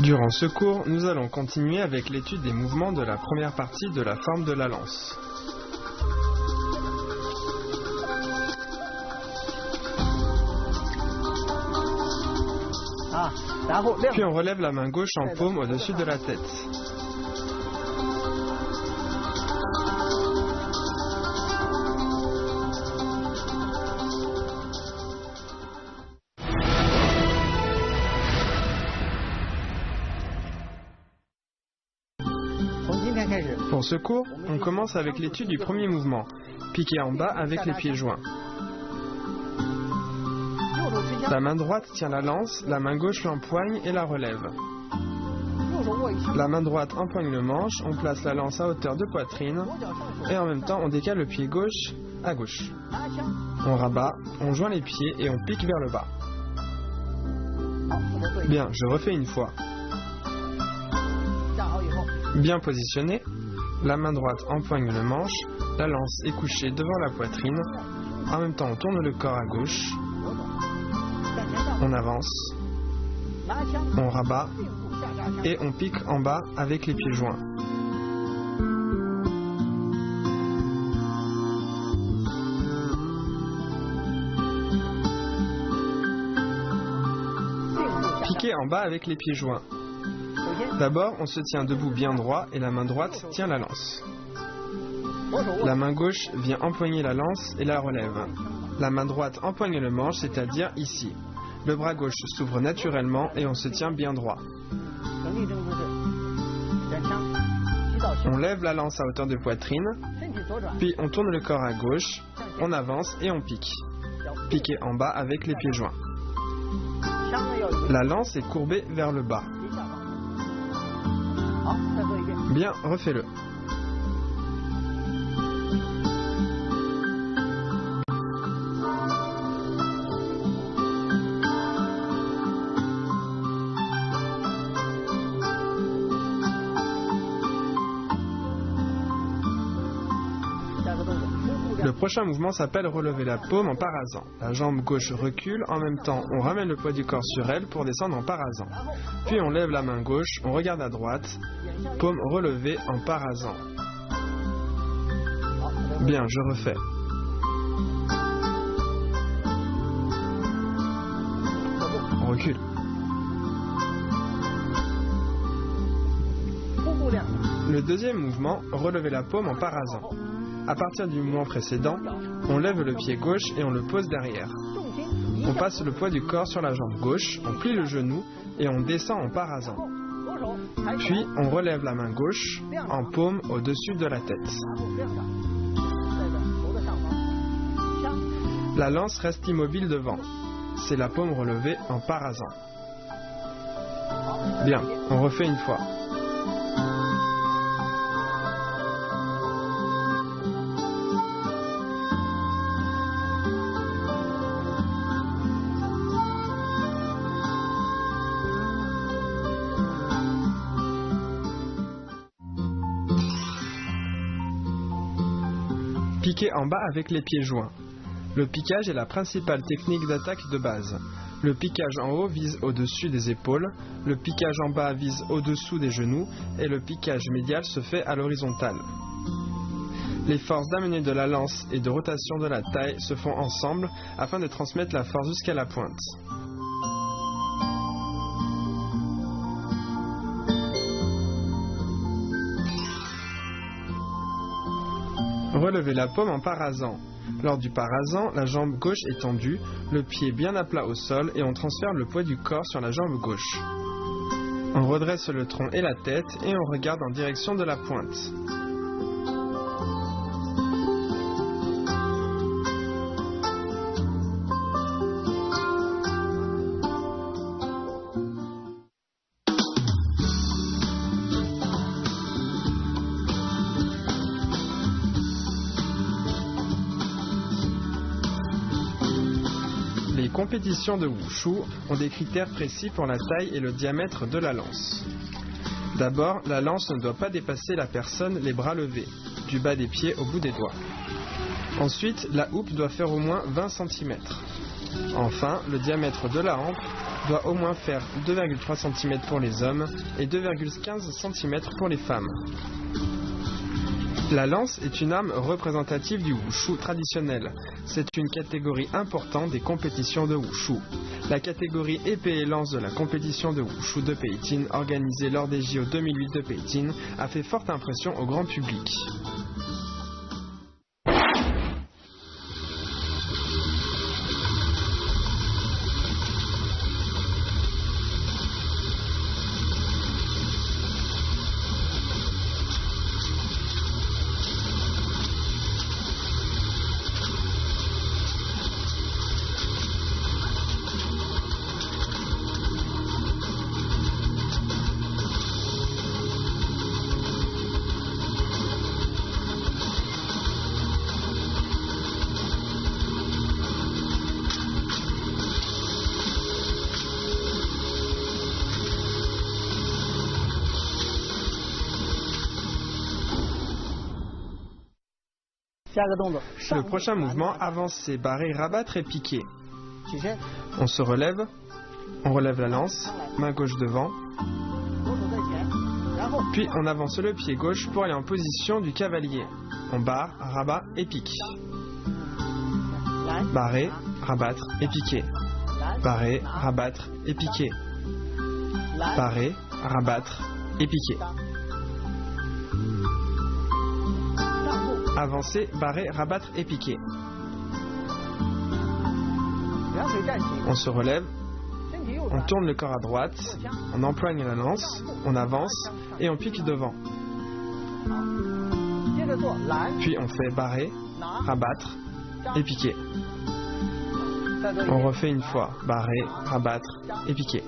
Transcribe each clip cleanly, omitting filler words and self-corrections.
Durant ce cours, nous allons continuer avec l'étude des mouvements de la première partie de la forme de la lance. Puis on relève la main gauche en paume au-dessus de la tête. Pour ce cours, on commence avec l'étude du premier mouvement, piquer en bas avec les pieds joints. La main droite tient la lance, la main gauche l'empoigne et la relève. La main droite empoigne le manche, on place la lance à hauteur de poitrine et en même temps on décale le pied gauche à gauche. On rabat, on joint les pieds et on pique vers le bas. Bien, je refais une fois. Bien positionné, la main droite empoigne le manche, la lance est couchée devant la poitrine, en même temps on tourne le corps à gauche, on avance, on rabat et on pique en bas avec les pieds joints. Piquer en bas avec les pieds joints. D'abord, on se tient debout bien droit et la main droite tient la lance. La main gauche vient empoigner la lance et la relève. La main droite empoigne le manche, c'est-à-dire ici. Le bras gauche s'ouvre naturellement et on se tient bien droit. On lève la lance à hauteur de poitrine, puis on tourne le corps à gauche, on avance et on pique. Piquer en bas avec les pieds joints. La lance est courbée vers le bas. Bien, refais-le. Le prochain mouvement s'appelle relever la paume en parasant. La jambe gauche recule, en même temps on ramène le poids du corps sur elle pour descendre en parasant. Puis on lève la main gauche, on regarde à droite, paume relevée en parasant. Bien, je refais. On recule. Le deuxième mouvement, relever la paume en parasant. À partir du mouvement précédent, on lève le pied gauche et on le pose derrière. On passe le poids du corps sur la jambe gauche, on plie le genou et on descend en parasant. Puis on relève la main gauche en paume au-dessus de la tête. La lance reste immobile devant. C'est la paume relevée en parasant. Bien, on refait une fois. Piquer en bas avec les pieds joints. Le piquage est la principale technique d'attaque de base. Le piquage en haut vise au-dessus des épaules, le piquage en bas vise au-dessous des genoux et le piquage médial se fait à l'horizontale. Les forces d'amener de la lance et de rotation de la taille se font ensemble afin de transmettre la force jusqu'à la pointe. Relevez la paume en parasant. Lors du parasant, la jambe gauche est tendue, le pied bien à plat au sol et on transfère le poids du corps sur la jambe gauche. On redresse le tronc et la tête et on regarde en direction de la pointe. Les compétitions de Wushu ont des critères précis pour la taille et le diamètre de la lance. D'abord, la lance ne doit pas dépasser la personne les bras levés, du bas des pieds au bout des doigts. Ensuite, la houppe doit faire au moins 20 cm. Enfin, le diamètre de la hampe doit au moins faire 2,3 cm pour les hommes et 2,15 cm pour les femmes. La lance est une arme représentative du wushu traditionnel. C'est une catégorie importante des compétitions de wushu. La catégorie épée et lance de la compétition de wushu de Pékin, organisée lors des JO 2008 de Pékin, a fait forte impression au grand public. Le prochain mouvement, avancer, barrer, rabattre et piquer. On se relève, on relève la lance, main gauche devant, puis on avance le pied gauche pour aller en position du cavalier. On barre, rabat et pique. Barrer, rabattre et piquer. Barrer, rabattre et piquer. Barrer, rabattre et piquer. Avancer, barrer, rabattre et piquer. On se relève, on tourne le corps à droite, on empoigne la lance, on avance et on pique devant. Puis on fait barrer, rabattre et piquer. On refait une fois, barrer, rabattre et piquer.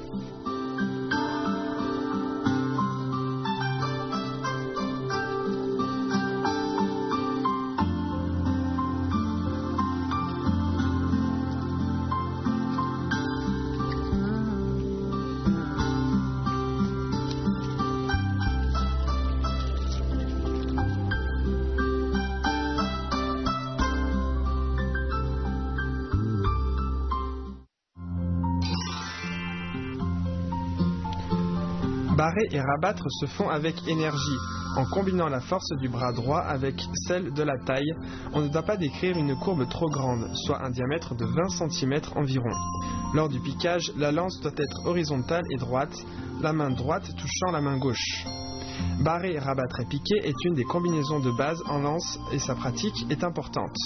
Barrer et rabattre se font avec énergie. En combinant la force du bras droit avec celle de la taille, on ne doit pas décrire une courbe trop grande, soit un diamètre de 20 cm environ. Lors du piquage, la lance doit être horizontale et droite, la main droite touchant la main gauche. Barrer, rabattre et piquer est une des combinaisons de base en lance et sa pratique est importante.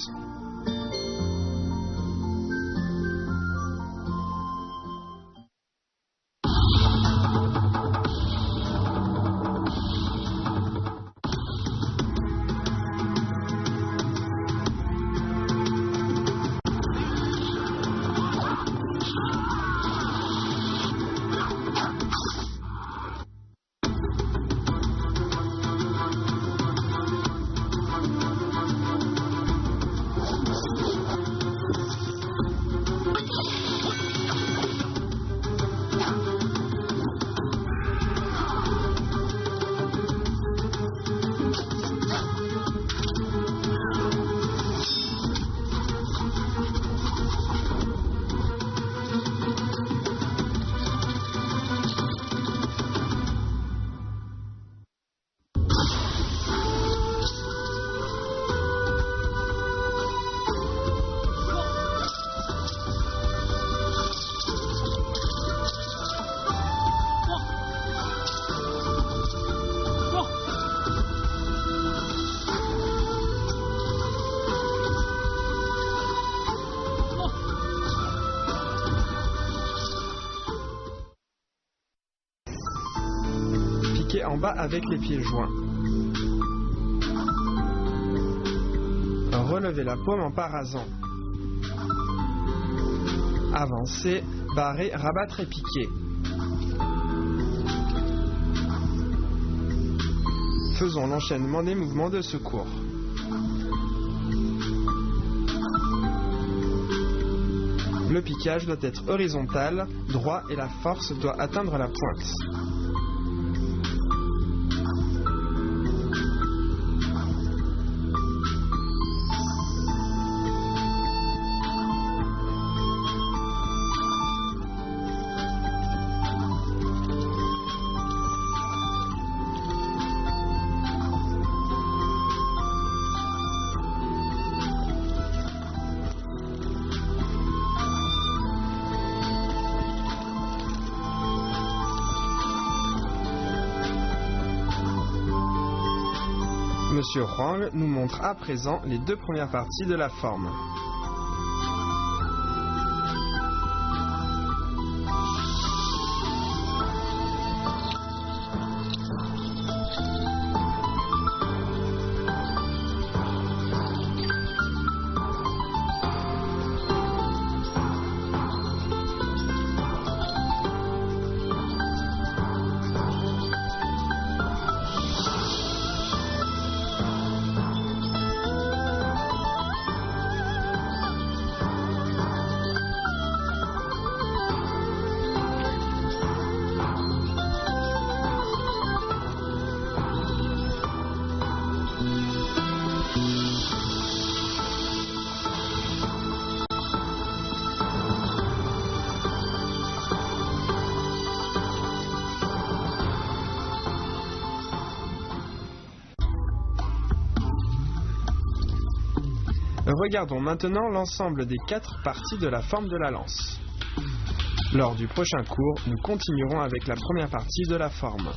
En bas avec les pieds joints. Relevez la paume en parasant. Avancer, barrer, rabattre et piquer. Faisons l'enchaînement des mouvements de secours. Le piquage doit être horizontal, droit et la force doit atteindre la pointe. Monsieur Huang nous montre à présent les deux premières parties de la forme. Regardons maintenant l'ensemble des 4 parties de la forme de la lance. Lors du prochain cours, nous continuerons avec la première partie de la forme.